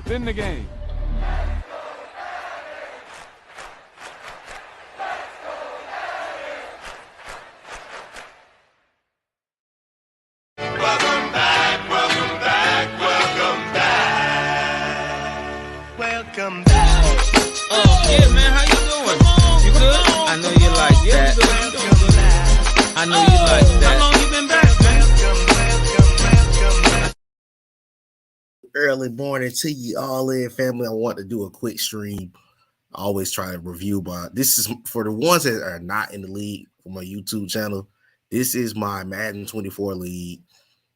Spin the game. Welcome back, welcome back, welcome back. Welcome back. Oh, yeah, man, how you doing? You good? I know you like that. I know you like that. How long you been back, man? Early morning to you all in, family. I want to do a quick stream. I always try to review, but this is for the ones that are not in the league for my YouTube channel. This is my Madden 24 league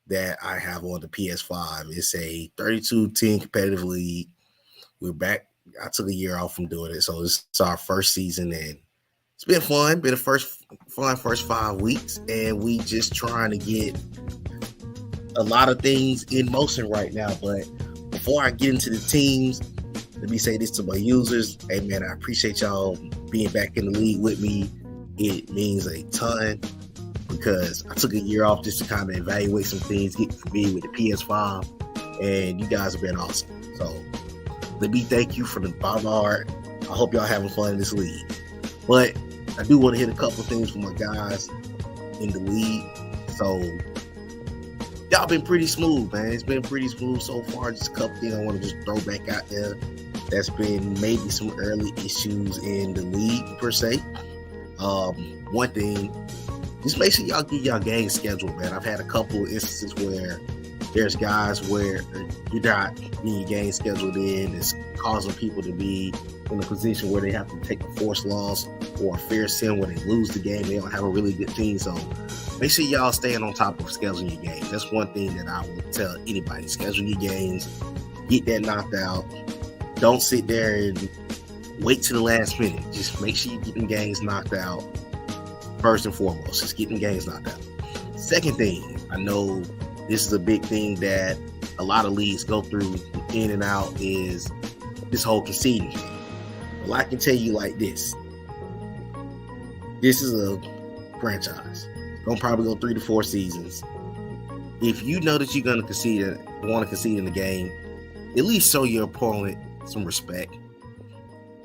that I have on the PS5. It's a 32-team competitive league. We're back. I took a year off from doing it, so this is our first season, and it's been fun. Been a first 5 weeks, and we just trying to get a lot of things in motion right now. But before I get into the teams, let me say this to my users. Hey, man, I appreciate y'all being back in the league with me. It means a ton because I took a year off just to kind of evaluate some things, get familiar with the PS5, and you guys have been awesome. So let me thank you from the bottom of my heart. I hope y'all having fun in this league. But I do want to hit a couple things for my guys in the league. So y'all been pretty smooth, man. It's been pretty smooth so far. Just a couple things I want to just throw back out there. That's been maybe some early issues in the league per se. One thing, just make sure y'all get y'all game scheduled, man. I've had a couple instances where there's guys where you're not getting your game scheduled in. It's causing people to be in a position where they have to take a forced loss or a fair sin where they lose the game. They don't have a really good team. So make sure y'all staying on top of scheduling your games. That's one thing that I would tell anybody. Schedule your games. Get that knocked out. Don't sit there and wait till the last minute. Just make sure you get them games knocked out first and foremost. Just get them games knocked out. Second thing, I know this is a big thing that a lot of leagues go through in and out is this whole conceding. Well, I can tell you like this. This is a franchise. Gonna probably go 3 to 4 seasons. If you know that you're gonna want to concede in the game, at least show your opponent some respect.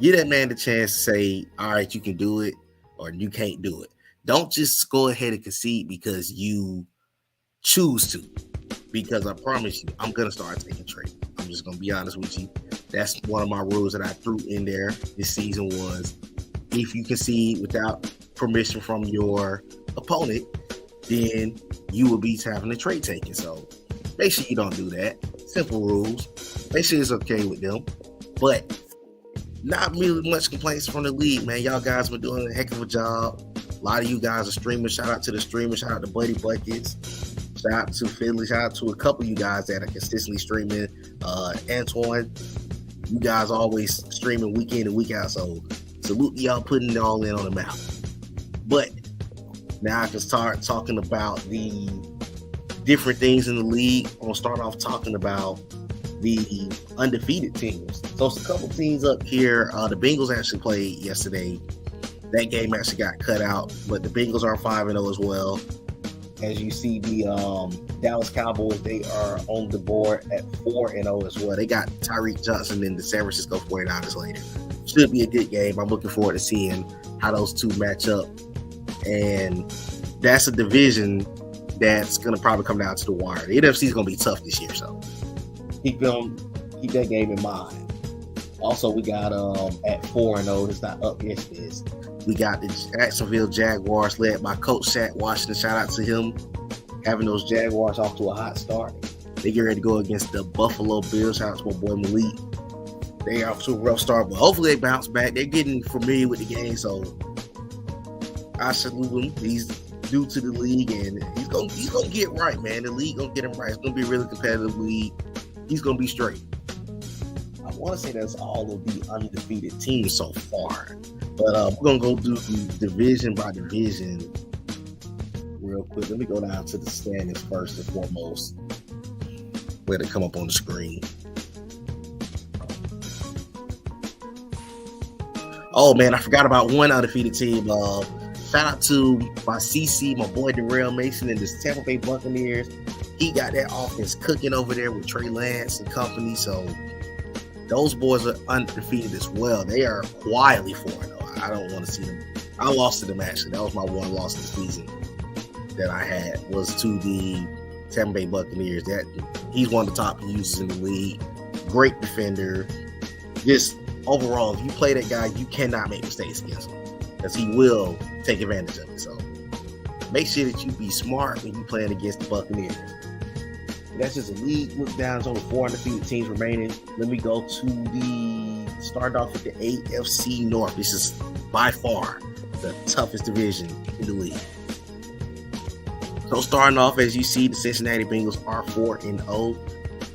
Give that man the chance to say, all right, you can do it or you can't do it. Don't just go ahead and concede because you choose to. Because I promise you, I'm gonna start taking trades. I'm just gonna be honest with you. That's one of my rules that I threw in there this season was if you concede without permission from your opponent, then you will be having a trade taken. So make sure you don't do that. Simple rules. Make sure it's okay with them. But not really much complaints from the league, man. Y'all guys been doing a heck of a job. A lot of you guys are streaming. Shout out to the streamers. Shout out to Buddy Buckets. Shout out to Finley. Shout out to a couple of you guys that are consistently streaming. Antoine, you guys always streaming week in and week out. So salute y'all putting it all in on the map. But now I can start talking about the different things in the league. I'm going to start off talking about the undefeated teams. So it's a couple teams up here. The Bengals actually played yesterday. That game actually got cut out, but the Bengals are 5-0 as well. As you see, the Dallas Cowboys, they are on the board at 4-0 as well. They got Tyreek Johnson and the San Francisco 49ers later. Should be a good game. I'm looking forward to seeing how those two match up. And that's a division that's going to probably come down to the wire. The NFC is going to be tough this year, so keep that game in mind. Also, we got at 4-0, it's not up against this. We got the Jacksonville Jaguars led by Coach Shaq Washington. Shout out to him having those Jaguars off to a hot start. They get ready to go against the Buffalo Bills. Shout out to my boy Malik. They are off to a rough start, but hopefully they bounce back. They're getting familiar with the game, so I salute him. He's new to the league, and he's gonna get right, man. The league gonna get him right. It's gonna be a really competitive league. He's gonna be straight. I want to say that's all of the undefeated teams so far, but we're gonna go do division by division real quick. Let me go down to the standings first and foremost, where they come up on the screen. Oh man, I forgot about one undefeated team. Shout out to my CC, my boy Darrell Mason, and the Tampa Bay Buccaneers. He got that offense cooking over there with Trey Lance and company. So Those boys are undefeated as well. They are quietly 4-0. I don't want to see them. I lost to them actually. That was my one loss of the season that I had, was to the Tampa Bay Buccaneers. That he's one of the top users in the league. Great defender. Just overall, if you play that guy, you cannot make mistakes against him because he will take advantage of it. So make sure that you be smart when you playing against the Buccaneers. That's just a league look down. There's only 4 undefeated teams remaining. Let me go to start off with the AFC North. This is by far the toughest division in the league. So starting off, as you see, the Cincinnati Bengals are 4-0.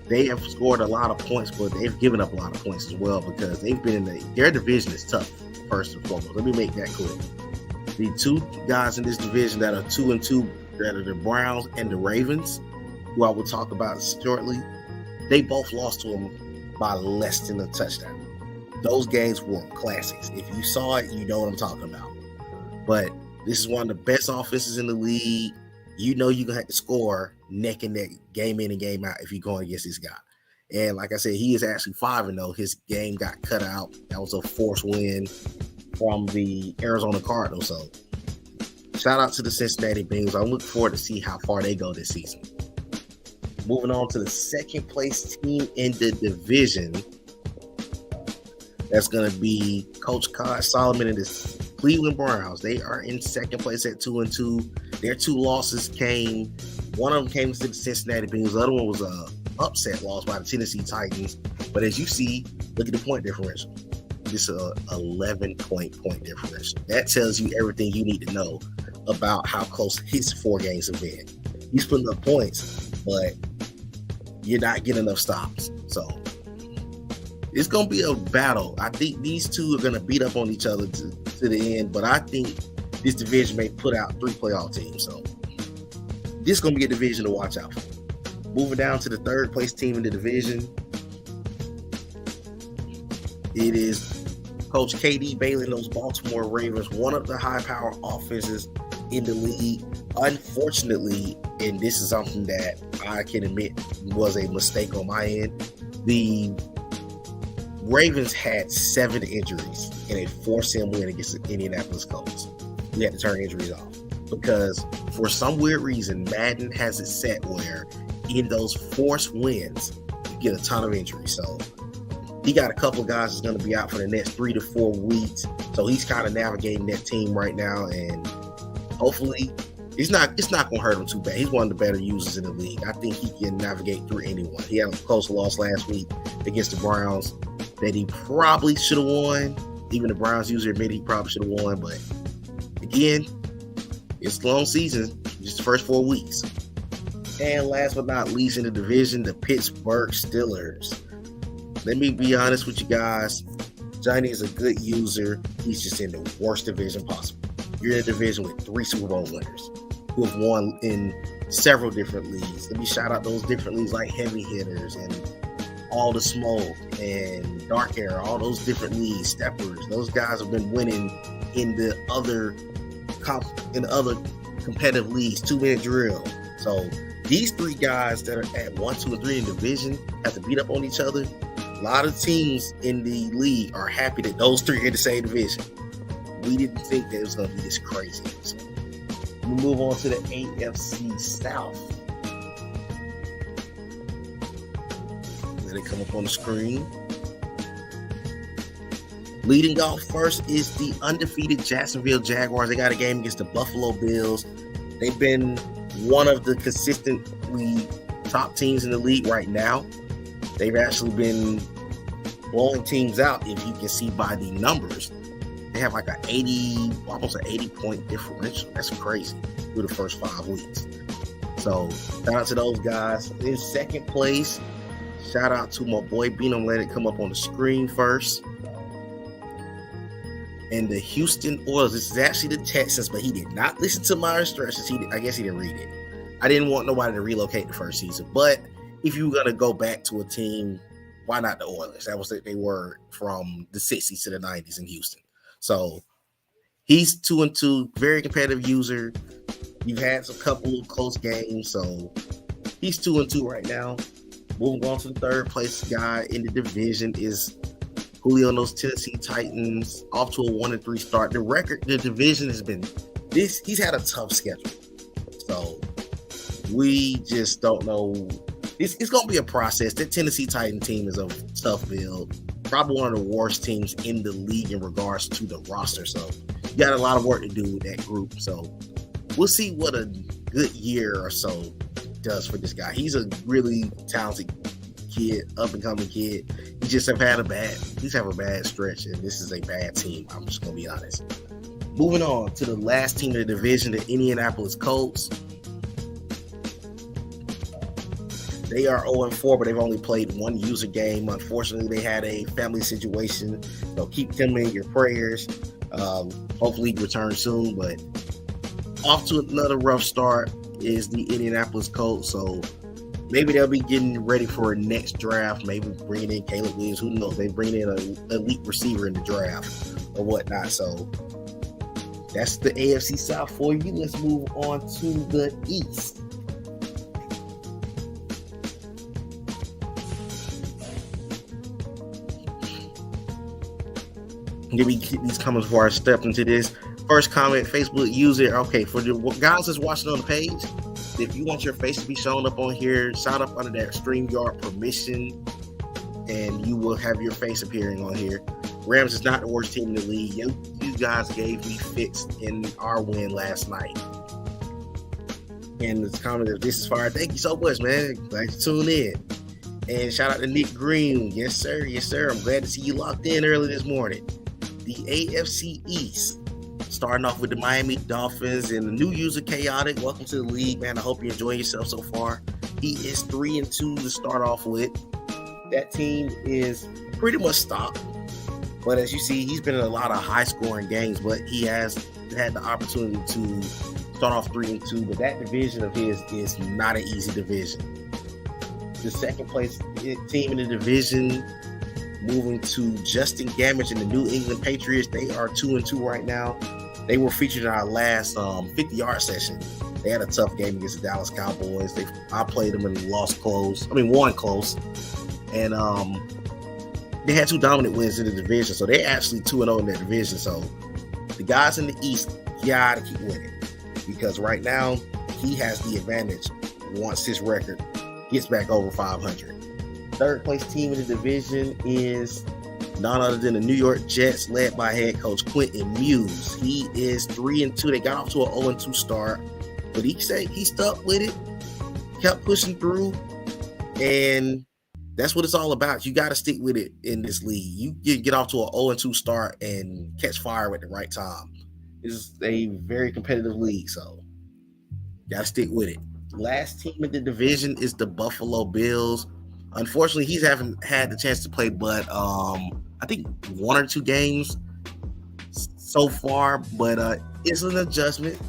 They have scored a lot of points, but they've given up a lot of points as well because they've been in their division is tough, first and foremost. Let me make that clear. The two guys in this division that are 2-2, that are the Browns and the Ravens, who I will talk about shortly, they both lost to them by less than a touchdown. Those games were classics. If you saw it, you know what I'm talking about. But this is one of the best offenses in the league. You know you're going to have to score neck and neck, game in and game out if you're going against this guy. And like I said, he is actually 5-0. His game got cut out. That was a forced win from the Arizona Cardinals. So shout out to the Cincinnati Bengals. I'm looking forward to see how far they go this season. Moving on to the second place team in the division. That's going to be Coach Solomon and the Cleveland Browns. They are in second place at 2-2. Their two losses came, one of them came to the Cincinnati Bengals. The other one was a upset loss by the Tennessee Titans. But as you see, look at the point differential. This is a 11-point differential. That tells you everything you need to know about how close his 4 games have been. He's putting up points, but you're not getting enough stops. So it's going to be a battle. I think these two are going to beat up on each other to the end, but I think this division may put out 3 playoff teams. So this is going to be a division to watch out for. Moving down to the third place team in the division, it is Coach KD Bailey and those Baltimore Ravens, one of the high-power offenses in the league. Unfortunately, and this is something that I can admit was a mistake on my end, the Ravens had 7 injuries in a 4-7 win against the Indianapolis Colts. We had to turn injuries off because for some weird reason, Madden has it set where in those forced wins, you get a ton of injuries. So he got a couple of guys that's going to be out for the next 3 to 4 weeks. So he's kind of navigating that team right now, and hopefully it's not going to hurt him too bad. He's one of the better users in the league. I think he can navigate through anyone. He had a close loss last week against the Browns that he probably should have won. Even the Browns user admitted he probably should have won. But again, it's a long season, just the first 4 weeks. And last but not least in the division, the Pittsburgh Steelers. Let me be honest with you guys. Johnny is a good user. He's just in the worst division possible. You're in a division with 3 Super Bowl winners who have won in several different leagues. Let me shout out those different leagues like Heavy Hitters and All the Smoke and Dark Era, all those different leagues, Steppers. Those guys have been winning in the other competitive leagues, 2-minute drill. So these 3 guys that are at 1, 2, and 3 in the division have to beat up on each other. A lot of teams in the league are happy that those 3 are in the same division. We didn't think that it was going to be this crazy. So we move on to the AFC South. Let it come up on the screen. Leading off first is the undefeated Jacksonville Jaguars. They got a game against the Buffalo Bills. They've been one of the consistently top teams in the league right now. They've actually been blowing teams out, if you can see by the numbers. They have like almost an 80-point differential. That's crazy through the first 5 weeks. So shout out to those guys. In second place, shout out to my boy Beano. Let it come up on the screen first. And the Houston Oilers. This is actually the Texans, but he did not listen to my instructions. I guess he didn't read it. I didn't want nobody to relocate the first season. But if you were going to go back to a team, why not the Oilers? That was what they were from the 60s to the 90s in Houston. So he's 2-2, very competitive user. You've had a couple of close games, so he's 2-2 right now. Moving on to the third place guy in the division is Julio and those Tennessee Titans, off to a 1-3 start. The division has been he's had a tough schedule. So we just don't know. It's going to be a process. That Tennessee Titan team is a tough build. Probably one of the worst teams in the league in regards to the roster. So you got a lot of work to do with that group. So we'll see what a good year or so does for this guy. He's a really talented kid, up and coming kid. He just have a bad stretch, and this is a bad team. I'm just going to be honest. Moving on to the last team in the division, the Indianapolis Colts. They are 0-4, but they've only played one user game. Unfortunately, they had a family situation. So keep them in your prayers. Hopefully return soon, but off to another rough start is the Indianapolis Colts. So maybe they'll be getting ready for a next draft, maybe bringing in Caleb Williams. Who knows? They bring in an elite receiver in the draft or whatnot. So that's the AFC South for you. Let's move on to the East. Give me these comments before I step into this. First comment, Facebook user. Okay, for the guys that's watching on the page, if you want your face to be shown up on here, sign up under that StreamYard permission, and you will have your face appearing on here. Rams is not the worst team in the league. You guys gave me fits in our win last night. And the comment is, this is fire. Thank you so much, man. Glad you tuned in. And shout out to Nick Green. Yes, sir. Yes, sir. I'm glad to see you locked in early this morning. The AFC East, starting off with the Miami Dolphins and the new user Chaotic. Welcome to the league, man. I hope you're enjoying yourself so far. He is 3-2 to start off with. That team is pretty much stopped. But as you see, he's been in a lot of high-scoring games, but he has had the opportunity to start off 3-2. But that division of his is not an easy division. The second place team in the division, moving to Justin Gamage and the New England Patriots. They are 2-2 right now. They were featured in our last 50-yard session. They had a tough game against the Dallas Cowboys. I played them and won close. And they had two dominant wins in the division. So they're actually 2-0 in their division. So the guys in the East gotta keep winning, because right now he has the advantage once his record gets back over 500. Third place team in the division is none other than the New York Jets, led by head coach Quentin Muse. He is 3-2. They got off to an 0-2 start, but he stuck with it, kept pushing through, and that's what it's all about. You got to stick with it in this league. You get off to an 0-2 start and catch fire at the right time. It's a very competitive league, so got to stick with it. Last team in the division is the Buffalo Bills. Unfortunately, he's haven't had the chance to play, but I think 1 or 2 games so far. But it's an adjustment.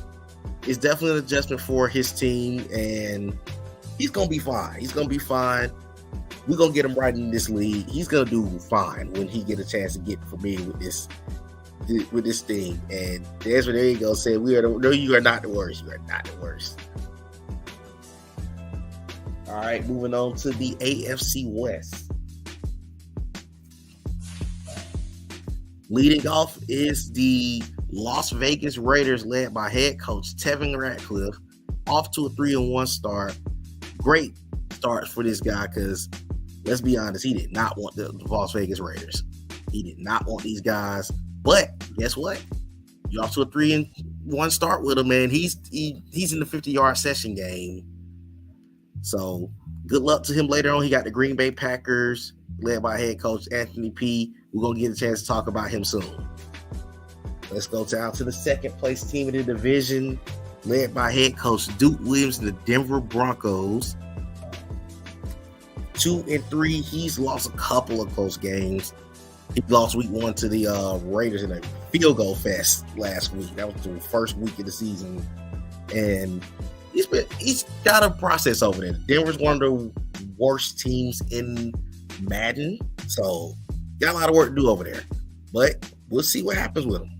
It's definitely an adjustment for his team, and he's gonna be fine. We're gonna get him right in this league. He's gonna do fine when he get a chance to get familiar with this thing. And that's what there you go. Said no, you are not the worst. You are not the worst. All right, moving on to the AFC West. Leading off is the Las Vegas Raiders, led by head coach Tevin Ratcliffe, off to a 3-1 start. Great start for this guy, because let's be honest, he did not want the Las Vegas Raiders. He did not want these guys. But guess what? You're off to a 3-1 start with him, man. He's in the 50-yard session game. So good luck to him later on. He got the Green Bay Packers, led by head coach Anthony P. We're going to get a chance to talk about him soon. Let's go down to the second place team in the division, led by head coach Duke Williams and the Denver Broncos. 2-3. He's lost a couple of close games. He lost week 1 to the Raiders in a field goal fest last week. That was the first week of the season. And he's got a process over there. Denver's one of the worst teams in Madden, so got a lot of work to do over there. But we'll see what happens with him.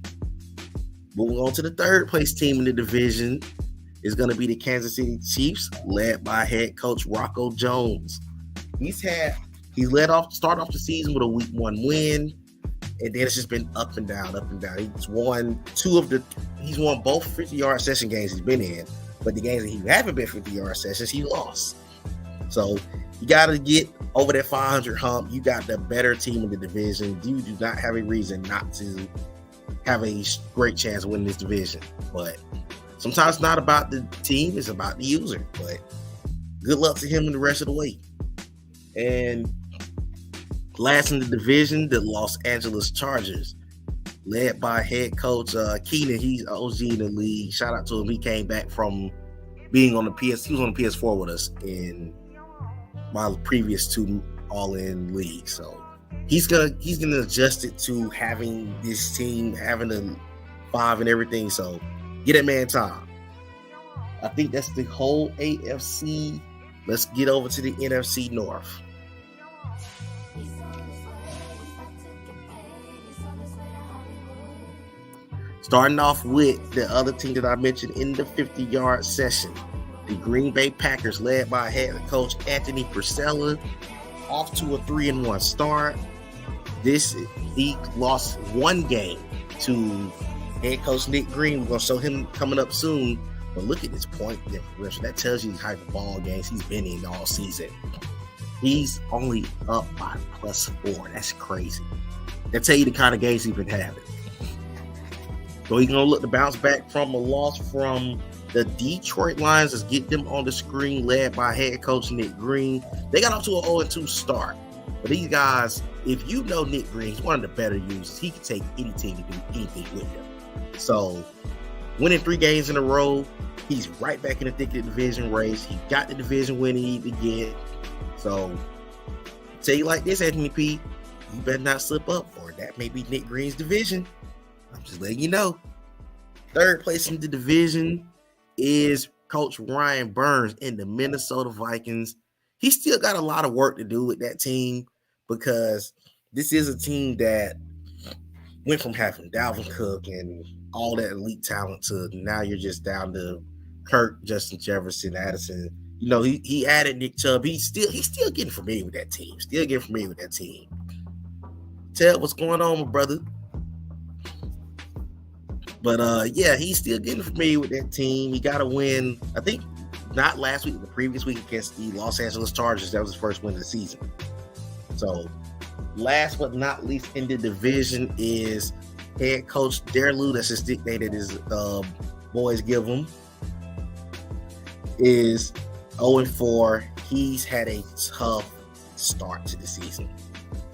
Moving on to the third place team in the division is going to be the Kansas City Chiefs, led by head coach Rocco Jones. He started off the season with a week 1 win, and then it's just been up and down, up and down. He's won both 50-yard session games he's been in, but the games that he haven't been 50-yard sessions, he lost. So you got to get over that 500 hump. You got the better team in the division. You do not have a reason not to have a great chance of winning this division. But sometimes it's not about the team, it's about the user. But good luck to him and the rest of the way. And last in the division, the Los Angeles Chargers, led by head coach Keenan. He's OG in the league. Shout out to him. He came back from being on the He was on the PS4 with us in my previous 2 all-in leagues. So he's gonna adjust it to having this team, having the 5 and everything. So get that man time. I think that's the whole AFC. Let's get over to the NFC North. Starting off with the other team that I mentioned in the 50-yard session, the Green Bay Packers, led by head coach Anthony Purcell, off to a 3-1 start. He lost 1 game to head coach Nick Green. We're going to show him coming up soon. But look at this point differential. That tells you the type of ball games he's been in all season. He's only up by +4. That's crazy. That tell you the kind of games he's been having. So he's going to look to bounce back from a loss from the Detroit Lions. Let's get them on the screen, led by head coach Nick Green. They got off to an 0-2 start. But these guys, if you know Nick Green, he's one of the better users. He can take any team to do anything with him. So winning 3 games in a row, he's right back in the thick of the division race. He got the division win he needed to get. So tell you like this, Anthony P, you better not slip up, or that may be Nick Green's division. I'm just letting you know. Third place in the division is Coach Ryan Burns in the Minnesota Vikings. He still got a lot of work to do with that team, because this is a team that went from having Dalvin Cook and all that elite talent to now you're just down to Kirk, Justin Jefferson, Addison. You know, he added Nick Chubb. He's still getting familiar with that team. Tell what's going on, my brother. But yeah, he's still getting familiar with that team. He got a win, I think, not last week, the previous week against the Los Angeles Chargers. That was his first win of the season. So last but not least in the division is head coach Derlou. That's his nickname that his boys give him. Is 0-4. He's had a tough start to the season,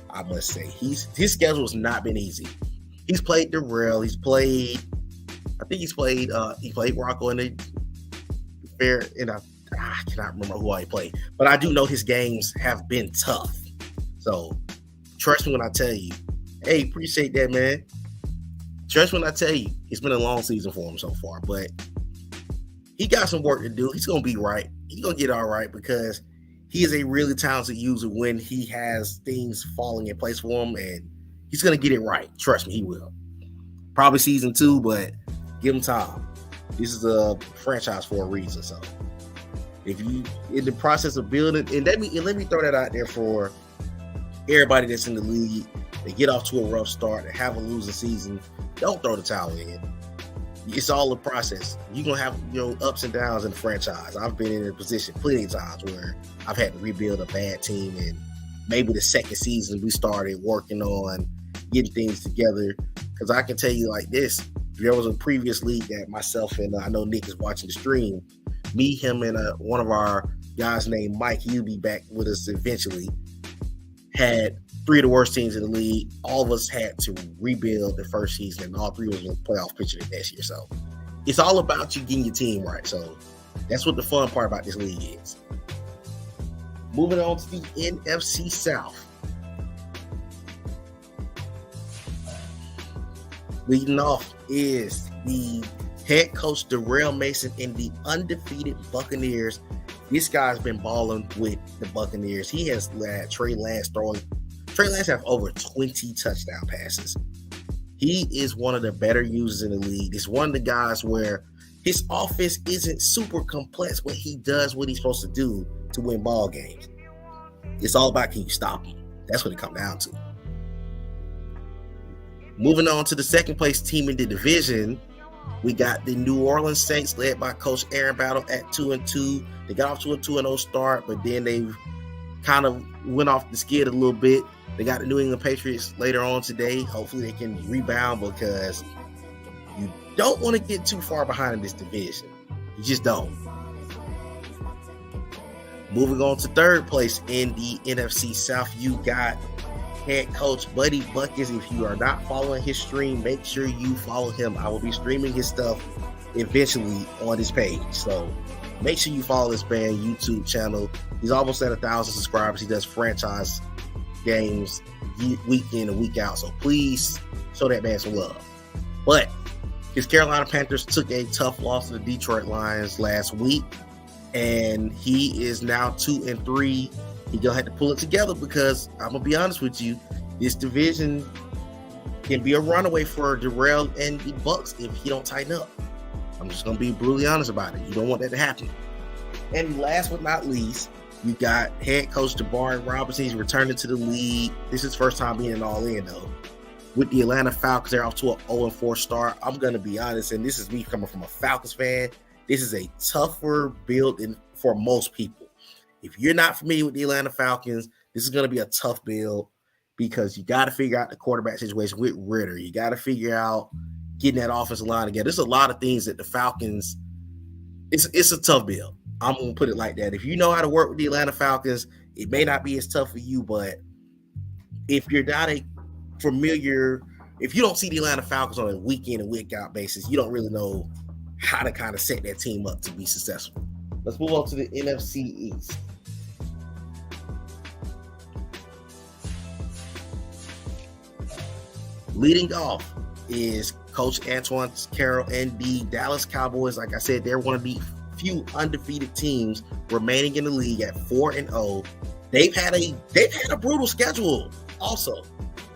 I must say. His schedule has not been easy. He's played Darrell. He played Rocco in the fair, and I cannot remember who I played, but I do know his games have been tough. So trust me when I tell you, hey, appreciate that, man. Trust me when I tell you, it's been a long season for him so far, but he got some work to do. He's going to be right. He's going to get all right, because he is a really talented user when he has things falling in place for him, and he's going to get it right. Trust me, he will. Probably season 2, but give him time. This is a franchise for a reason. So if you in the process of building, and let me throw that out there for everybody that's in the league, they get off to a rough start and have a losing season, don't throw the towel in. It's all a process. You're going to have ups and downs in the franchise. I've been in a position plenty of times where I've had to rebuild a bad team, and maybe the second season we started working on getting things together. Because I can tell you like this, there was a previous league that myself and I know Nick is watching the stream, me, him, and one of our guys named Mike, he'll be back with us eventually, had 3 of the worst teams in the league. All of us had to rebuild the first season, and all 3 was in the playoff picture the next year. So it's all about you getting your team right. So that's what the fun part about this league is. Moving on to the NFC South. Leading off is the head coach Darrell Mason in the undefeated Buccaneers. This guy's been balling with the Buccaneers. He has had Trey Lance throwing. Trey Lance have over 20 touchdown passes. He is one of the better users in the league. He's one of the guys where his offense isn't super complex, but he does what he's supposed to do to win ball games. It's all about can you stop him? That's what it comes down to. Moving on to the second place team in the division, we got the New Orleans Saints led by Coach Aaron Battle at 2-2. They got off to a 2-0 start, but then they kind of went off the skid a little bit. They got the New England Patriots later on today. Hopefully they can rebound because you don't want to get too far behind in this division. You just don't. Moving on to third place in the NFC South, you got head coach Buddy Buckets. If you are not following his stream, make sure you follow him. I will be streaming his stuff eventually on his page. So make sure you follow this man YouTube channel. He's almost at 1,000 subscribers. He does franchise games week in and week out. So please show that man some love. But his Carolina Panthers took a tough loss to the Detroit Lions last week, and he is now 2-3. He gonna have to pull it together because I'm gonna be honest with you, this division can be a runaway for Darrell and the Bucks if he don't tighten up. I'm just gonna be brutally honest about it. You don't want that to happen. And last but not least, you got head coach Jabari Robinson. He's returning to the league. This is his first time being an all-in though. With the Atlanta Falcons, they're off to an 0-4 start. I'm gonna be honest, and this is me coming from a Falcons fan. This is a tougher build for most people. If you're not familiar with the Atlanta Falcons, this is going to be a tough build because you got to figure out the quarterback situation with Ritter. You got to figure out getting that offensive line together. There's a lot of things that the Falcons, it's a tough build. I'm going to put it like that. If you know how to work with the Atlanta Falcons, it may not be as tough for you, but if you're not familiar, if you don't see the Atlanta Falcons on a week in and week out basis, you don't really know how to kind of set that team up to be successful. Let's move on to the NFC East. Leading off is Coach Antoine Carroll and the Dallas Cowboys. Like I said, they're one of the few undefeated teams remaining in the league at 4-0. They've had a brutal schedule. Also,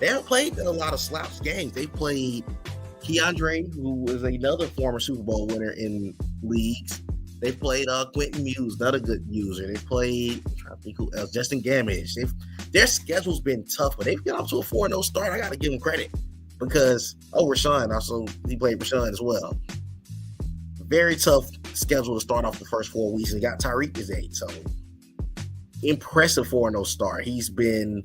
they haven't played a lot of slaps games. They played Keandre, who was another former Super Bowl winner in leagues. They played Quentin Muse, another good user. They played, I'm trying to think who else, Justin Gamage. Their schedule's been tough, but they've got off to a 4-0 start. I got to give them credit because, Rashawn, also, he played Rashawn as well. Very tough schedule to start off the first 4 weeks, and got Tyreek his 8. So, impressive 4-0 start. He's been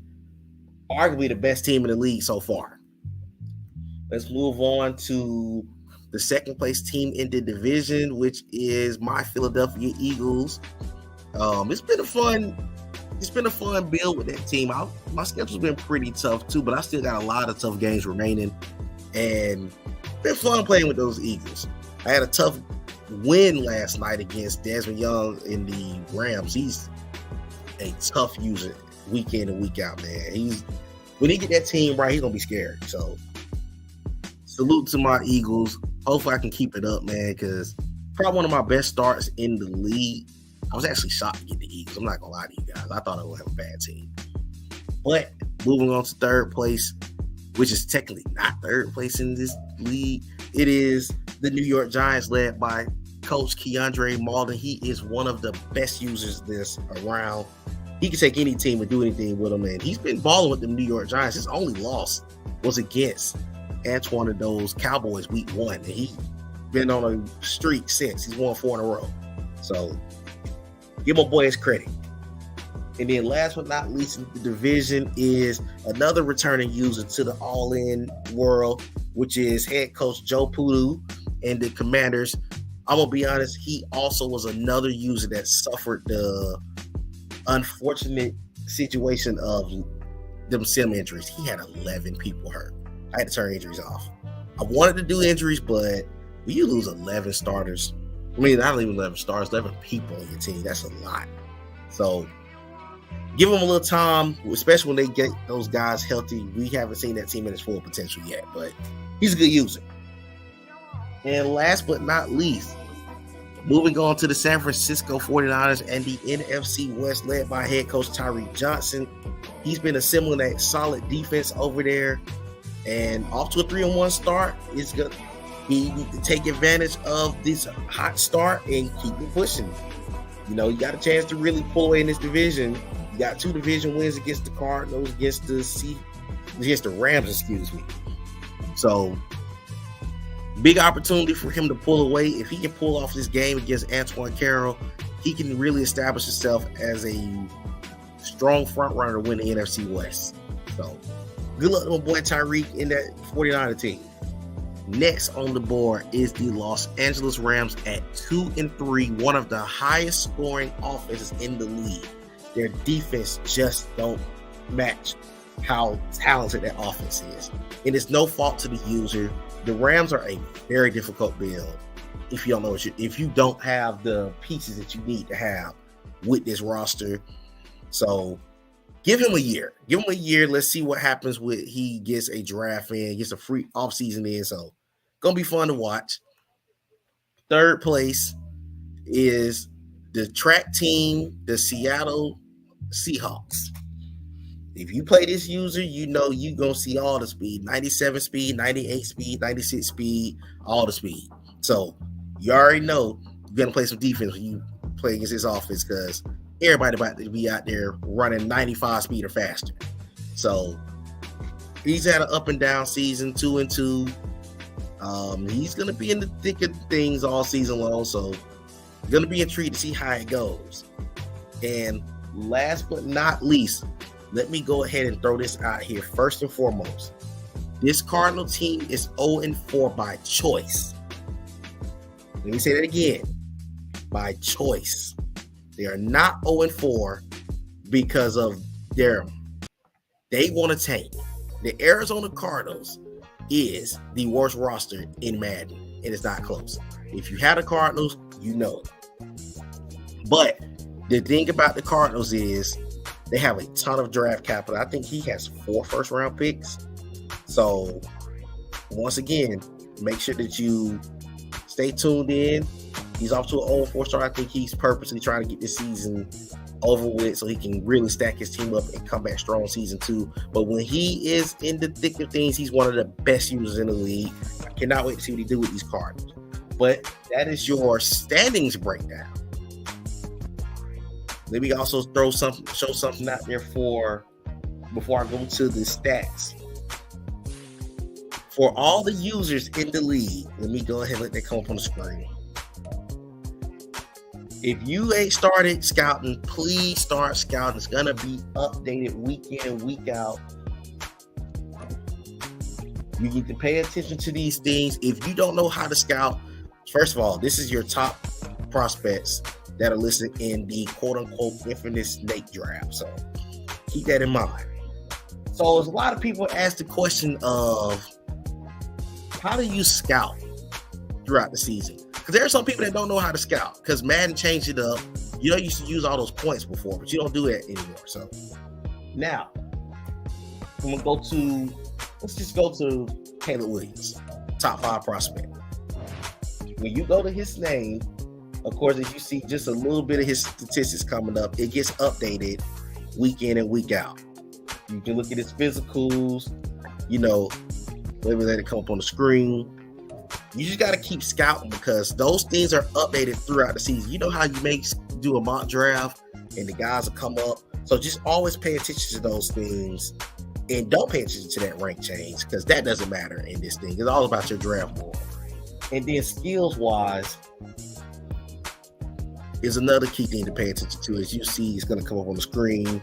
arguably the best team in the league so far. Let's move on to the second place team in the division, which is my Philadelphia Eagles. It's been a fun build with that team. My schedule's been pretty tough too, but I still got a lot of tough games remaining, and been fun playing with those Eagles. I had a tough win last night against Desmond Young in the Rams. He's a tough user week in and week out, man. When he get that team right, he's gonna be scary. So salute to my Eagles. Hopefully I can keep it up, man, because probably one of my best starts in the league. I was actually shocked to get the Eagles. I'm not going to lie to you guys. I thought I would have a bad team. But moving on to third place, which is technically not third place in this league, it is the New York Giants led by Coach Keandre Malden. He is one of the best users this around. He can take any team and do anything with them, and he's been balling with the New York Giants. His only loss was against one of those Cowboys week 1, and he's been on a streak since. He's won 4 in a row. So give my boy his credit. And then last but not least in the division is another returning user to the all-in world, which is head coach Joe Pudu and the Commanders. I'm going to be honest, he also was another user that suffered the unfortunate situation of them sim injuries. He had 11 people hurt. I had to turn injuries off. I wanted to do injuries, but when you lose 11 starters, I mean, not even 11 stars, 11 people on your team, that's a lot. So give them a little time, especially when they get those guys healthy. We haven't seen that team in its full potential yet, but he's a good user. And last but not least, moving on to the San Francisco 49ers and the NFC West led by head coach Tyreek Johnson. He's been assembling that solid defense over there. And off to a 3-1 start. It's good. He need to take advantage of this hot start and keep it pushing. You know, you got a chance to really pull away in this division. You got 2 division wins against the Cardinals, against the Rams, excuse me. So big opportunity for him to pull away. If he can pull off this game against Antoine Carroll, he can really establish himself as a strong front runner to win the NFC West. So good luck to my boy Tyreek in that 49er team. Next on the board is the Los Angeles Rams at 2-3, one of the highest scoring offenses in the league. Their defense just don't match how talented that offense is. And it's no fault to the user. The Rams are a very difficult build if you don't have the pieces that you need to have with this roster. So give him a year. Give him a year. Let's see what happens with he gets a draft in, gets a free offseason in. So gonna be fun to watch. Third place is the track team, the Seattle Seahawks. If you play this user, you know you're going to see all the speed. 97 speed, 98 speed, 96 speed, all the speed. So you already know you're going to play some defense when you play against this offense because everybody about to be out there running 95 speed or faster. So he's had an up and down season, 2-2. He's going to be in the thick of things all season long. So going to be intrigued to see how it goes. And last but not least, let me go ahead and throw this out here. First and foremost, this Cardinal team is 0-4 by choice. Let me say that again. By choice. They are not 0-4 because of they want to tank. The Arizona Cardinals is the worst roster in Madden, and it's not close. If you had the Cardinals, you know it. But the thing about the Cardinals is they have a ton of draft capital. I think he has 4 first-round picks. So, once again, make sure that you stay tuned in. He's off to an 0-4 start. I think he's purposely trying to get this season over with so he can really stack his team up and come back strong season 2. But when he is in the thick of things, he's one of the best users in the league. I cannot wait to see what he do with these Cardinals. But that is your standings breakdown. Let me also show something out there before I go to the stats. For all the users in the league, let me go ahead and let that come up on the screen. If you ain't started scouting, please start scouting. It's going to be updated week in, week out. You need to pay attention to these things. If you don't know how to scout, first of all, this is your top prospects that are listed in the quote-unquote infinite snake draft. So keep that in mind. So there's a lot of people ask the question of how do you scout throughout the season? Because there are some people that don't know how to scout because Madden changed it up. You know, you used to use all those points before, but you don't do that anymore. So now let's just go to Caleb Williams, top 5 prospect. When you go to his name, of course, as you see just a little bit of his statistics coming up, it gets updated week in and week out. You can look at his physicals, let it come up on the screen. You just got to keep scouting because those things are updated throughout the season. You know how you do a mock draft and the guys will come up. So just always pay attention to those things and don't pay attention to that rank change because that doesn't matter in this thing. It's all about your draft board. And then skills-wise, is another key thing to pay attention to. As you see, it's going to come up on the screen.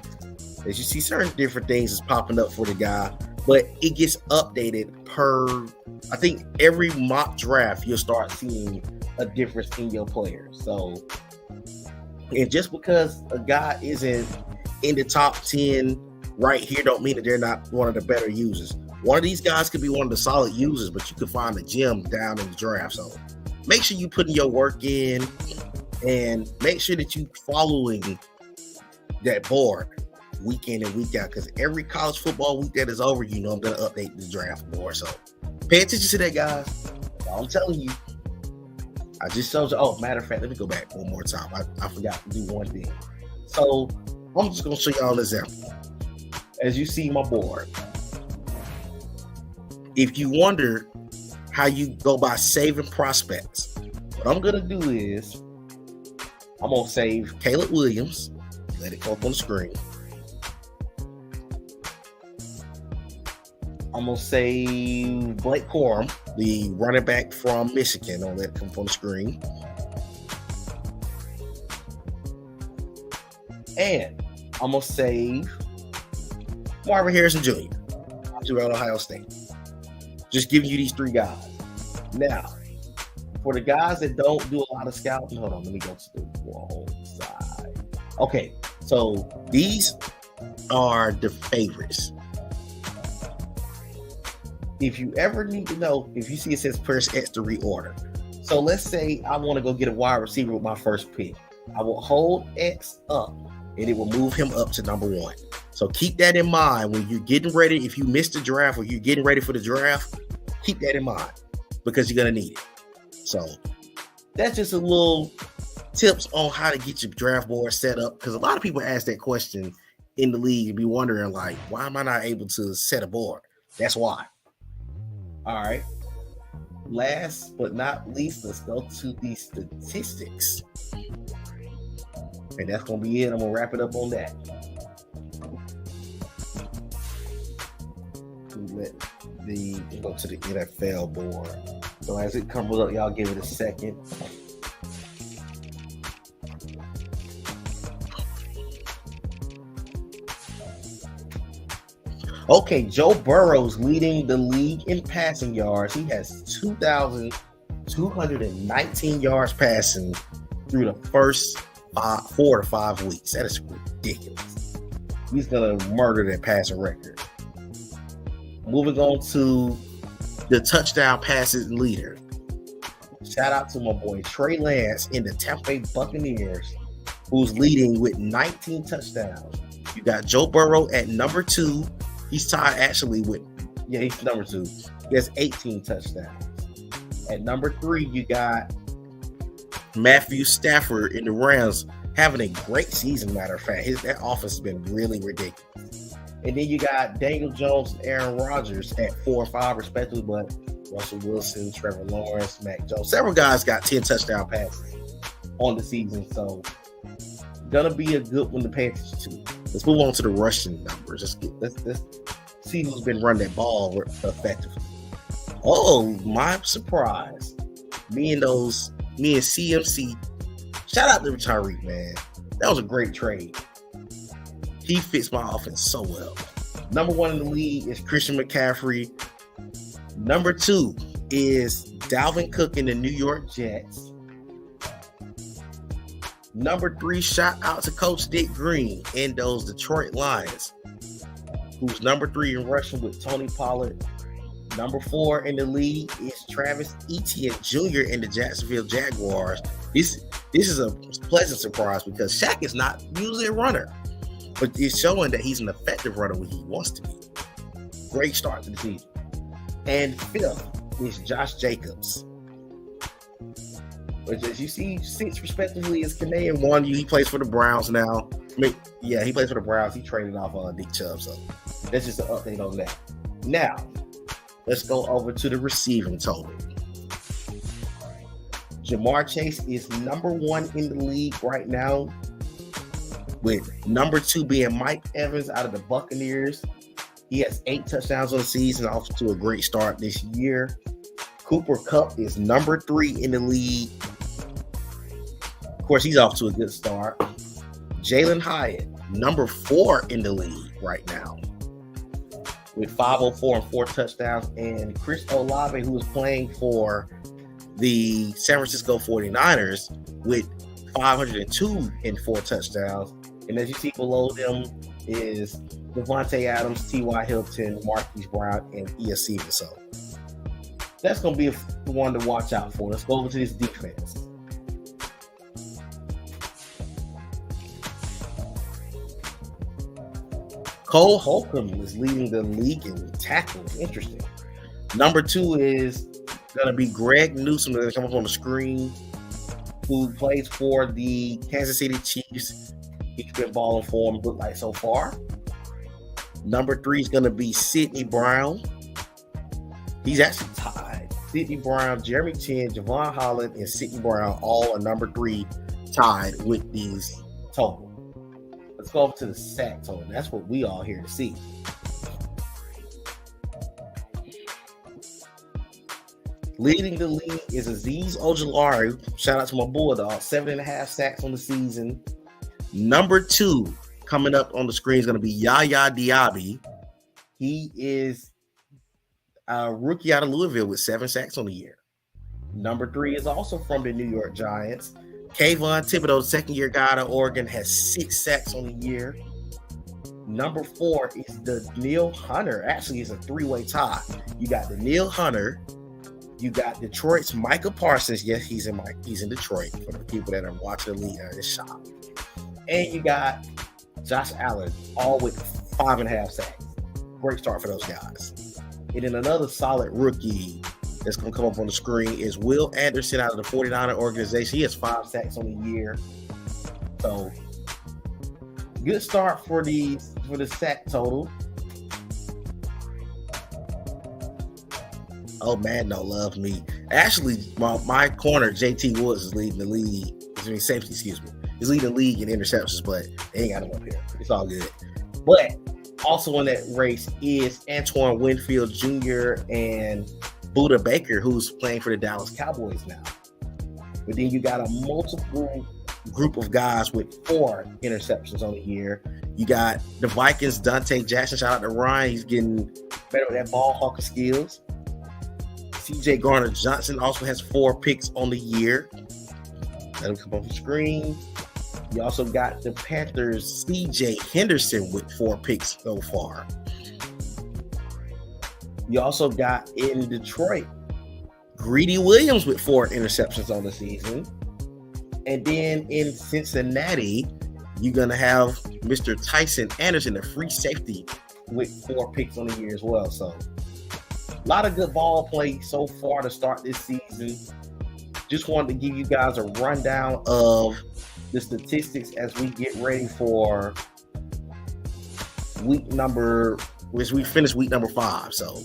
As you see, certain different things is popping up for the guy, but it gets updated I think every mock draft, you'll start seeing a difference in your players. So, and just because a guy isn't in the top 10 right here don't mean that they're not one of the better users. One of these guys could be one of the solid users, but you could find a gem down in the draft. So make sure you putting your work in and make sure that you following that board week in and week out, because every college football week that is over, I'm going to update the draft board. So pay attention to that, guys. That's all I'm telling you. I just showed you. Oh, matter of fact, let me go back one more time. I forgot to do one thing. So I'm just going to show y'all an example. As you see my board, if you wonder how you go by saving prospects, what I'm going to do is I'm going to save Caleb Williams. Let it go up on the screen. I'm going to say Blake Corum, the running back from Michigan. I'll let it come on the screen. And I'm going to save Marvin Harrison Jr. to Ohio State. Just giving you these three guys. Now, for the guys that don't do a lot of scouting, hold on, let me go to the wrong side. Okay, so these are the favorites. If you ever need to know, if you see it says press X to reorder. So let's say I want to go get a wide receiver with my first pick. I will hold X up and it will move him up to number 1. So keep that in mind when you're getting ready. If you missed the draft or you're getting ready for the draft, keep that in mind because you're going to need it. So that's just a little tips on how to get your draft board set up, because a lot of people ask that question in the league and be wondering, like, why am I not able to set a board? That's why. All right. Last but not least, let's go to the statistics. And that's going to be it. I'm going to wrap it up on that. Let's go to the NFL board. So as it comes up, y'all give it a second. Okay, Joe Burrow's leading the league in passing yards. He has 2,219 yards passing through the first 4 to 5 weeks. That is ridiculous. He's going to murder that passing record. Moving on to the touchdown passes leader. Shout out to my boy Trey Lance in the Tampa Bay Buccaneers, who's leading with 19 touchdowns. You got Joe Burrow at number 2. He's tied actually with, he's number 2. He has 18 touchdowns. At number 3, you got Matthew Stafford in the Rams having a great season, matter of fact. That offense has been really ridiculous. And then you got Daniel Jones and Aaron Rodgers at 4 and 5 respectively, but Russell Wilson, Trevor Lawrence, Mac Jones. Several guys got 10 touchdown passes on the season, so gonna be a good one to pay attention to. Let's move on to the rushing numbers. Let's see who's been running that ball effectively. Oh, my surprise. Me and CMC. Shout out to Tyreek, man. That was a great trade. He fits my offense so well. Number 1 in the league is Christian McCaffrey. Number 2 is Dalvin Cook in the New York Jets. Number 3, shout out to Coach Dick Green and those Detroit Lions, who's number 3 in rushing with Tony Pollard. Number 4 in the league is Travis Etienne Jr. in the Jacksonville Jaguars. This is a pleasant surprise because Shaq is not usually a runner, but it's showing that he's an effective runner when he wants to be. Great start to the season. And 5th is Josh Jacobs, which, as you see, 6 respectively is Canadian. 1, he plays for the Browns now. He plays for the Browns. He traded off Nick Chubb, so that's just an update on that. Now, let's go over to the receiving total. Jamar Chase is number 1 in the league right now, with number 2 being Mike Evans out of the Buccaneers. He has 8 touchdowns on the season, off to a great start this year. Cooper Kupp is number 3 in the league. Of course, he's off to a good start. Jalen Hyatt, number 4 in the league right now, with 504 and 4 touchdowns. And Chris Olave, who is playing for the San Francisco 49ers, with 502 and 4 touchdowns. And as you see below them is Devontae Adams, T.Y. Hilton, Marquise Brown, and Ia Stevens. So that's going to be the one to watch out for. Let's go over to this defense. Cole Holcomb is leading the league in tackles. Interesting. Number 2 is going to be Greg Newsome, that's coming up on the screen, who plays for the Kansas City Chiefs. He's been balling for him, look like so far. Number 3 is going to be Sidney Brown. He's actually tied. Sidney Brown, Jeremy Chin, Javon Holland, and Sidney Brown all are number 3 tied with these total. Let's go over to the sack total. That's what we all here to see. Leading the league is Azeez Ojulari. Shout out to my Bulldog. 7.5 sacks on the season. Number 2 coming up on the screen is going to be Yaya Diaby. He is a rookie out of Louisville with 7 sacks on the year. Number 3 is also from the New York Giants. Kayvon Thibodeau, second-year guy out of Oregon, has 6 sacks on the year. Number 4 is the Neil Hunter. Actually, it's a 3-way tie. You got the Neil Hunter. You got Detroit's Micah Parsons. Yes, he's in Detroit for the people that are watching the league in the shop. And you got Josh Allen, all with 5.5 sacks. Great start for those guys. And then another solid rookie that's going to come up on the screen is Will Anderson out of the 49er organization. He has 5 sacks on the year. So, good start for the sack total. Oh, man, don't love me. Actually, my corner, JT Woods, is leading the league. Safety, excuse me. He's leading the league in interceptions, but they ain't got him up here. It's all good. But also in that race is Antoine Winfield Jr. and Buda Baker, who's playing for the Dallas Cowboys now. But then you got a multiple group of guys with 4 interceptions on the year. You got the Vikings, Dante Jackson. Shout out to Ryan. He's getting better with that ball hawking skills. CJ Garner-Johnson also has 4 picks on the year. Let him come off the screen. You also got the Panthers' CJ Henderson with 4 picks so far. You also got in Detroit, Greedy Williams with 4 interceptions on the season. And then in Cincinnati, you're going to have Mr. Tyson Anderson, a free safety, with 4 picks on the year as well. So, a lot of good ball play so far to start this season. Just wanted to give you guys a rundown of the statistics as we get ready for as we finish week number 5. So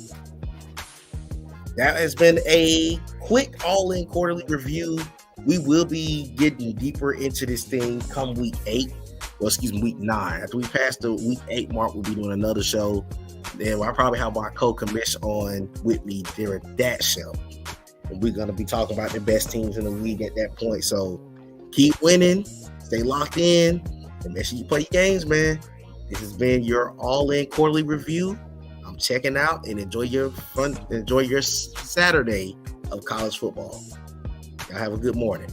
that has been a quick all-in quarterly review. We will be getting deeper into this thing come week 8. Well, excuse me, week 9. After we pass the week 8 mark, we'll be doing another show. Then I'll probably have my co-commission on with me during that show. And we're going to be talking about the best teams in the league at that point. So keep winning, stay locked in, and make sure you play your games, man. This has been your all-in quarterly review. I'm checking out, and enjoy your Saturday of college football. Y'all have a good morning.